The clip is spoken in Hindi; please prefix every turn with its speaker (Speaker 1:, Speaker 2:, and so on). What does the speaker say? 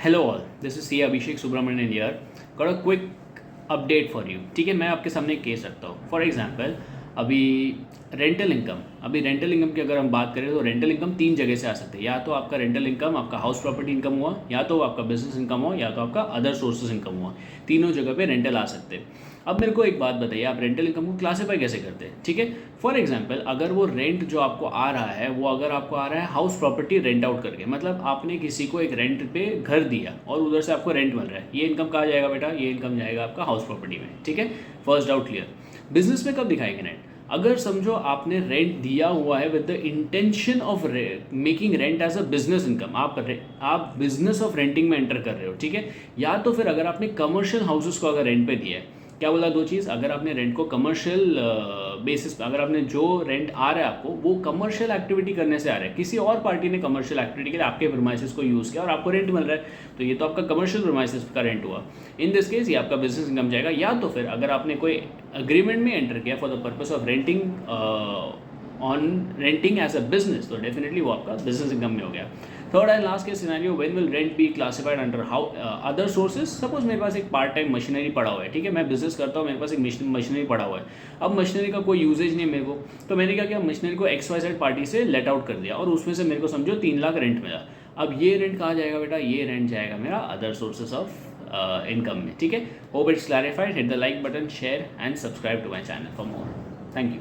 Speaker 1: Hello all, this is C Abhishek Subramanian here. Got a quick update for you. ठीक है, मैं आपके सामने एक केस रखता हूँ. फॉर एग्जांपल, अभी रेंटल इनकम की अगर हम बात करें तो रेंटल इनकम तीन जगह से आ सकते हैं. या तो आपका रेंटल इनकम आपका हाउस प्रॉपर्टी इनकम हुआ, या तो आपका बिजनेस इनकम हुआ, या तो आपका अदर सोर्सेज इनकम हुआ. तीनों जगह पे रेंटल आ सकते हैं. अब मेरे को एक बात बताइए, आप रेंटल इनकम को क्लासीफाई कैसे करते हैं? ठीक है, फॉर एग्जांपल, अगर वो रेंट जो आपको आ रहा है वो अगर आपको आ रहा है हाउस प्रॉपर्टी रेंट आउट करके, मतलब आपने किसी को एक रेंट पे घर दिया और उधर से आपको रेंट मिल रहा है, ये इनकम कहाँ जाएगा बेटा? ये इनकम जाएगा आपका हाउस प्रॉपर्टी में. ठीक है, फर्स्ट डाउट क्लियर. बिजनेस में कब दिखाएंगे रेंट? अगर समझो आपने रेंट दिया हुआ है with the intention of making rent as a business income, आप बिजनेस ऑफ रेंटिंग में एंटर कर रहे हो. ठीक है, या तो फिर अगर आपने कमर्शियल हाउसेस को अगर रेंट पे दिया है, क्या बोला दो चीज़, अगर आपने रेंट को कमर्शियल बेसिस पे, अगर आपने जो रेंट आ रहा है आपको वो कमर्शियल एक्टिविटी करने से आ रहा है, किसी और पार्टी ने कमर्शियल एक्टिविटी के लिए आपके प्रीमाइसेस को यूज़ किया और आपको रेंट मिल रहा है, तो ये तो आपका कमर्शियल प्रीमाइसेस का रेंट हुआ. इन दिस केस ये आपका बिजनेस इनकम जाएगा. या तो फिर अगर आपने कोई अग्रीमेंट में एंटर किया for the purpose of renting as a business, तो डेफिनेटली वो आपका बिजनेस इनकम में हो गया. थर्ड एंड लास्ट के scenario, when will rent be classified under how other sources. Suppose मेरे पास एक पार्ट टाइम मशीनरी पड़ा हुआ है. ठीक है, मैं बिजनेस करता हूँ, मेरे पास एक मशीनरी पड़ा हुआ है. अब मशीनरी का कोई यूजेज नहीं है मेरे को, तो मैंने क्या किया, मशीनरी को XYZ पार्टी से लेट आउट कर दिया और उसमें से मेरे को समझो 3 लाख रेंट मिला. अब ये रेंट कहाँ जाएगा बेटा? ये रेंट जाएगा मेरा अदर सोर्सेज ऑफ इनकम में. ठीक है, hope it's clarified. Hit the like button, share and subscribe to my channel for more. Thank you.